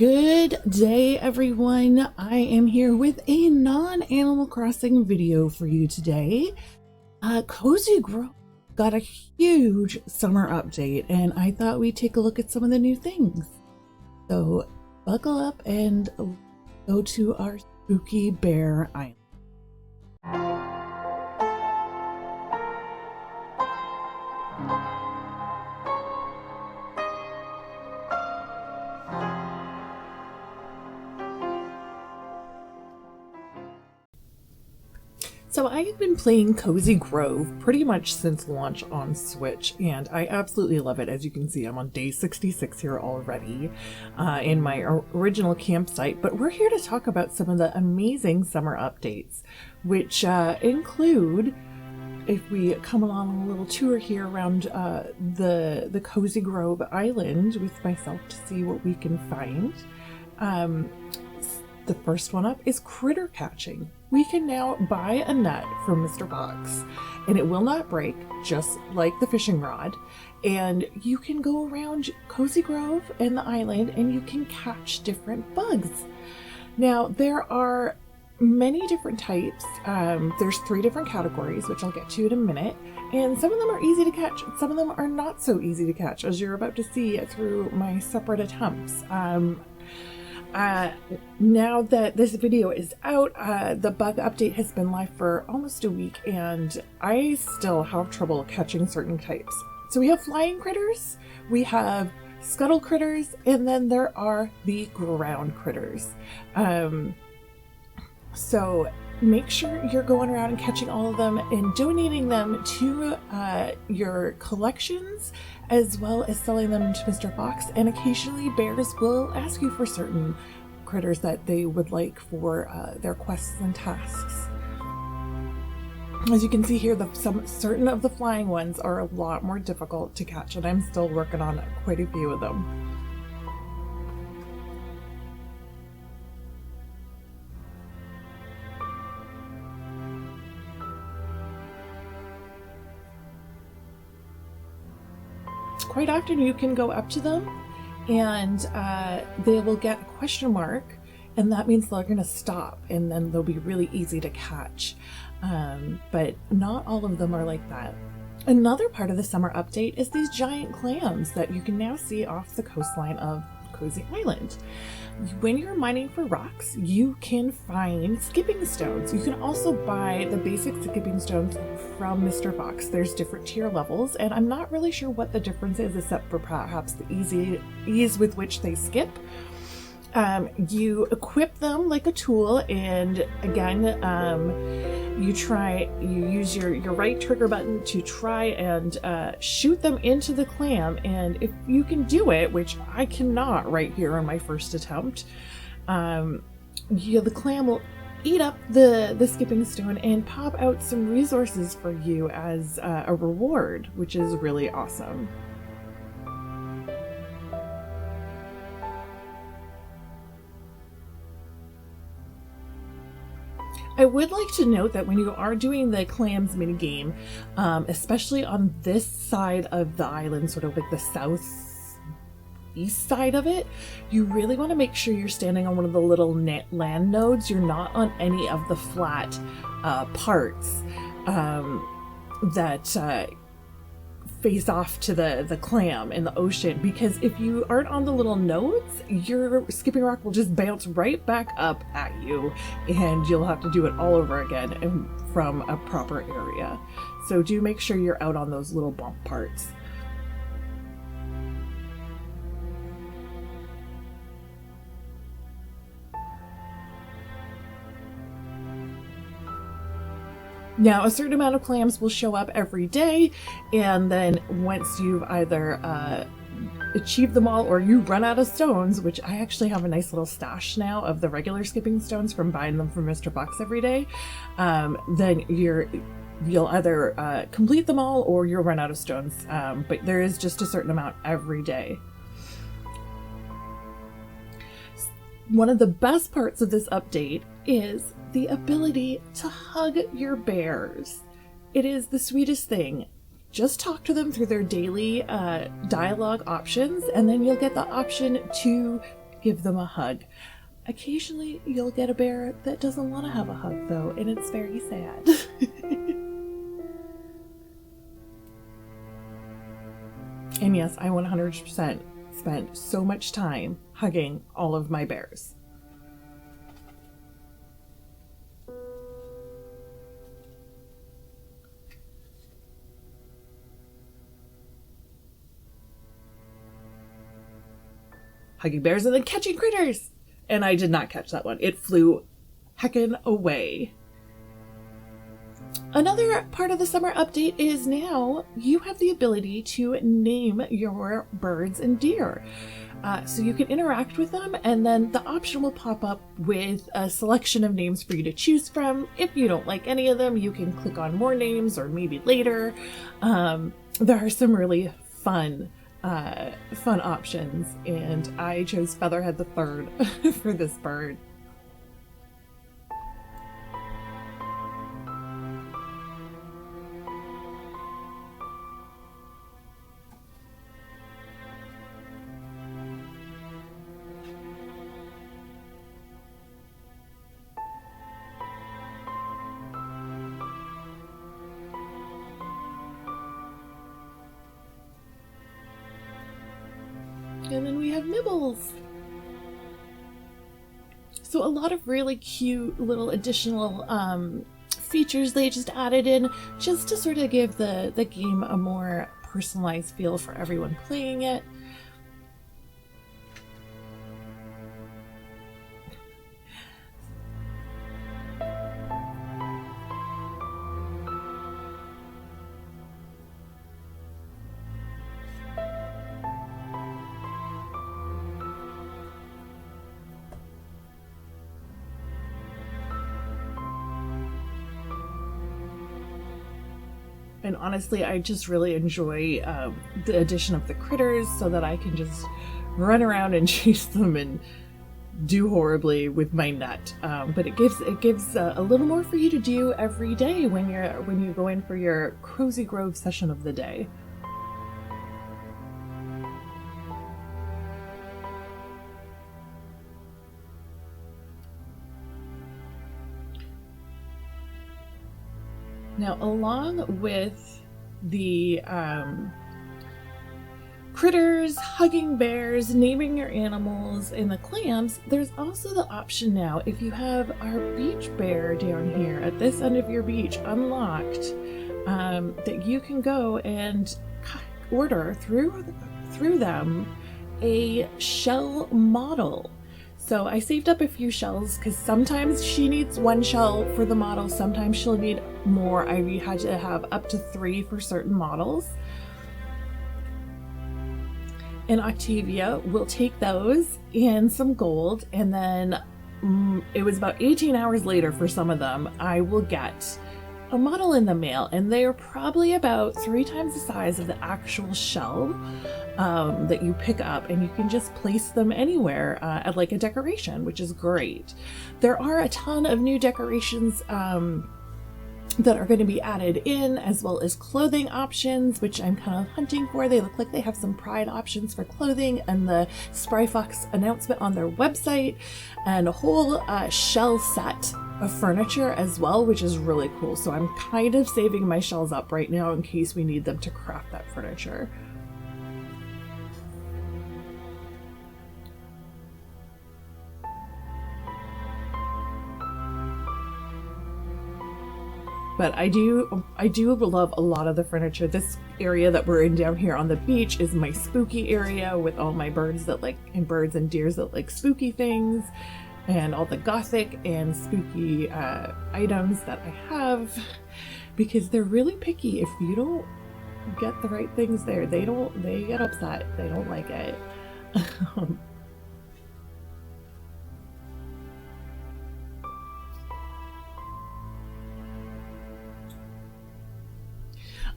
Good day, everyone. I am here with a non-Animal Crossing video for you today. Cozy Grove got a huge summer update, and I thought we'd take a look at some of the new things. So buckle up and go to our spooky bear island. So I have been playing Cozy Grove pretty much since launch on Switch, and I absolutely love it. As you can see, I'm on day 66 here already in my original campsite, but we're here to talk about some of the amazing summer updates, which include, if we come along on a little tour here around the Cozy Grove Island with myself to see what we can find. The first one up is critter catching. We can now buy a net from Mr. Fox, and it will not break, just like the fishing rod. And you can go around Cozy Grove and the island, and you can catch different bugs. Now, there are many different types. There's 3 different categories, which I'll get to in a minute. And some of them are easy to catch, and some of them are not so easy to catch, as you're about to see through my separate attempts. Now that this video is out, the bug update has been live for almost a week, and I still have trouble catching certain types. So we have flying critters, we have scuttle critters, and then there are the ground critters. So make sure you're going around and catching all of them and donating them to your collections, as well as selling them to Mr. Fox. And occasionally bears will ask you for certain critters that they would like for their quests and tasks. As you can see here, certain of the flying ones are a lot more difficult to catch, and I'm still working on quite a few of them. Quite often you can go up to them and they will get a question mark, and that means they're going to stop, and then they'll be really easy to catch. But not all of them are like that. Another part of the summer update is these giant clams that you can now see off the coastline of Cozy Island. When you're mining for rocks, you can find skipping stones. You can also buy the basic skipping stones from Mr. Fox. There's different tier levels, and I'm not really sure what the difference is, except for perhaps the ease with which they skip. You equip them like a tool, and again, you use your right trigger button to try and shoot them into the clam, and if you can do it, which I cannot right here on my first attempt, the clam will eat up the skipping stone and pop out some resources for you as a reward, which is really awesome. I would like to note that when you are doing the clams minigame, especially on this side of the island, sort of like the southeast side of it, you really want to make sure you're standing on one of the little land nodes. You're not on any of the flat parts that face off to the clam in the ocean, because if you aren't on the little nodes, your skipping rock will just bounce right back up at you, and you'll have to do it all over again and from a proper area. So do make sure you're out on those little bump parts. Now, a certain amount of clams will show up every day, and then once you've either achieved them all or you run out of stones, which I actually have a nice little stash now of the regular skipping stones from buying them from Mr. Fox every day, then you'll either complete them all or you'll run out of stones, but there is just a certain amount every day. One of the best parts of this update is the ability to hug your bears. It is the sweetest thing. Just talk to them through their daily dialogue options, and then you'll get the option to give them a hug. Occasionally you'll get a bear that doesn't want to have a hug though, and it's very sad. And yes, I 100% spent so much time hugging all of my bears. Hugging bears and then catching critters. And I did not catch that one. It flew heckin' away. Another part of the summer update is now you have the ability to name your birds and deer. So you can interact with them, and then the option will pop up with a selection of names for you to choose from. If you don't like any of them, you can click on more names or maybe later. There are some really fun options, and I chose Featherhead the Third for this bird. And then we have Nibbles. So a lot of really cute little additional features they just added in just to sort of give the game a more personalized feel for everyone playing it. And honestly, I just really enjoy the addition of the critters so that I can just run around and chase them and do horribly with my net. But it gives a little more for you to do every day when you go in for your Cozy Grove session of the day. Now, along with the critters, hugging bears, naming your animals, and the clams, there's also the option now, if you have our beach bear down here at this end of your beach unlocked, that you can go and order through them a shell model. So I saved up a few shells because sometimes she needs one shell for the model, sometimes she'll need more. I had to have up to 3 for certain models. And Octavia will take those and some gold, and then it was about 18 hours later for some of them, I will get a model in the mail, and they are probably about 3 times the size of the actual shell that you pick up, and you can just place them anywhere at like a decoration, which is great. There are a ton of new decorations that are going to be added in, as well as clothing options, which I'm kind of hunting for. They look like they have some Pride options for clothing, and the Spry Fox announcement on their website, and a whole shell set of furniture as well, which is really cool. So I'm kind of saving my shells up right now in case we need them to craft that furniture. But I do love a lot of the furniture. This area that we're in down here on the beach is my spooky area with all my birds and deers that like spooky things, and all the gothic and spooky items that I have, because they're really picky. If you don't get the right things there, they get upset. They don't like it.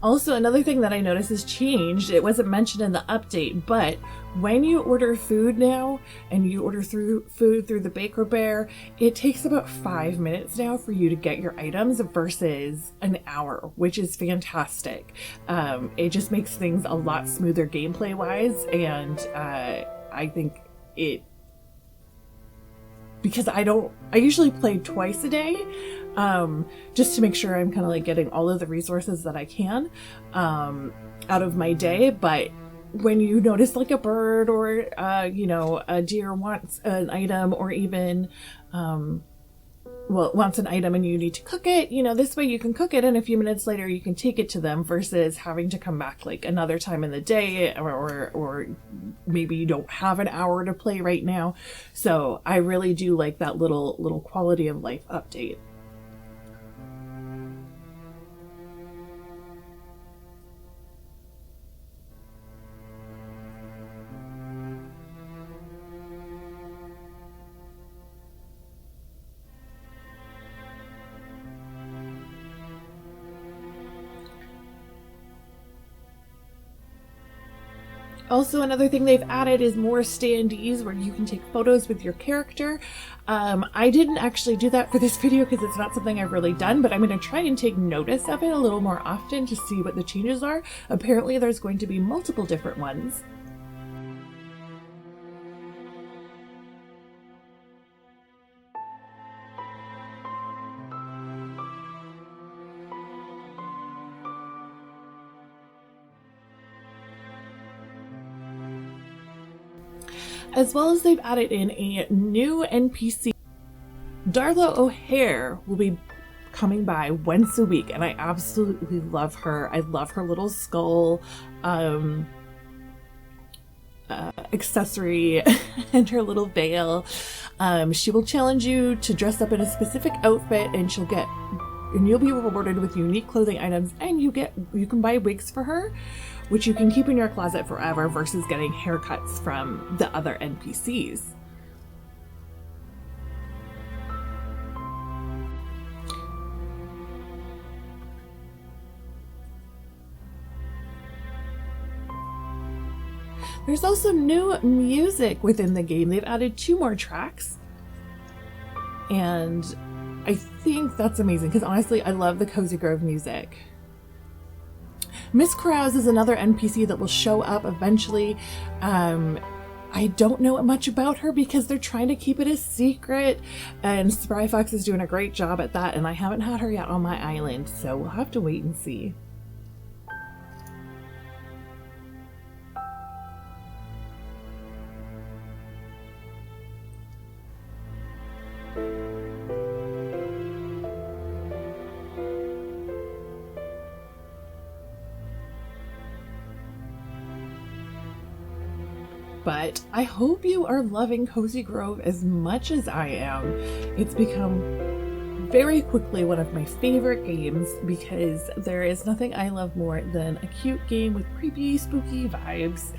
Also, another thing that I noticed has changed, it wasn't mentioned in the update, but when you order food now, and you order food through the Baker Bear, it takes about 5 minutes now for you to get your items versus an hour, which is fantastic. It just makes things a lot smoother gameplay-wise, and I think it because I usually play twice a day, just to make sure I'm kind of like getting all of the resources that I can, out of my day. But when you notice like a bird or, you know, a deer wants an item, or even, wants an item and you need to cook it, you know, this way you can cook it and a few minutes later you can take it to them, versus having to come back like another time in the day, or maybe you don't have an hour to play right now. So I really do like that little quality of life update. Also, another thing they've added is more standees where you can take photos with your character. I didn't actually do that for this video because it's not something I've really done, but I'm going to try and take notice of it a little more often to see what the changes are. Apparently there's going to be multiple different ones. As well as they've added in a new NPC. Darla O'Hare will be coming by once a week, and I absolutely love her. I love her little skull accessory and her little veil. She will challenge you to dress up in a specific outfit, and you'll be rewarded with unique clothing items, and you can buy wigs for her, which you can keep in your closet forever, versus getting haircuts from the other NPCs. There's also new music within the game. They've added 2 more tracks, and I think that's amazing because honestly I love the Cozy Grove music. Miss Krause is another NPC that will show up eventually. I don't know much about her because they're trying to keep it a secret, and Spry Fox is doing a great job at that, and I haven't had her yet on my island, so we'll have to wait and see. But I hope you are loving Cozy Grove as much as I am. It's become very quickly one of my favorite games because there is nothing I love more than a cute game with creepy, spooky vibes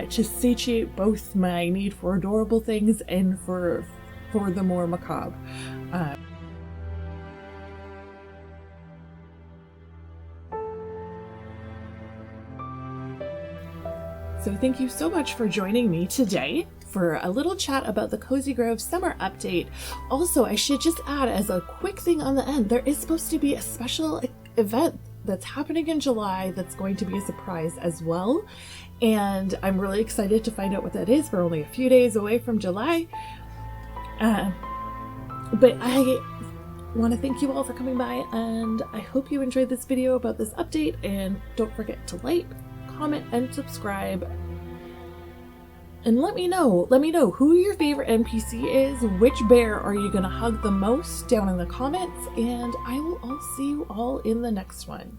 to satiate both my need for adorable things and for the more macabre. So thank you so much for joining me today for a little chat about the Cozy Grove summer update. Also, I should just add as a quick thing on the end, there is supposed to be a special event that's happening in July that's going to be a surprise as well. And I'm really excited to find out what that is. We're only a few days away from July. But I want to thank you all for coming by, and I hope you enjoyed this video about this update, and don't forget to like, comment, and subscribe, and let me know who your favorite NPC is, which bear are you gonna hug the most down in the comments, and I will all see you all in the next one.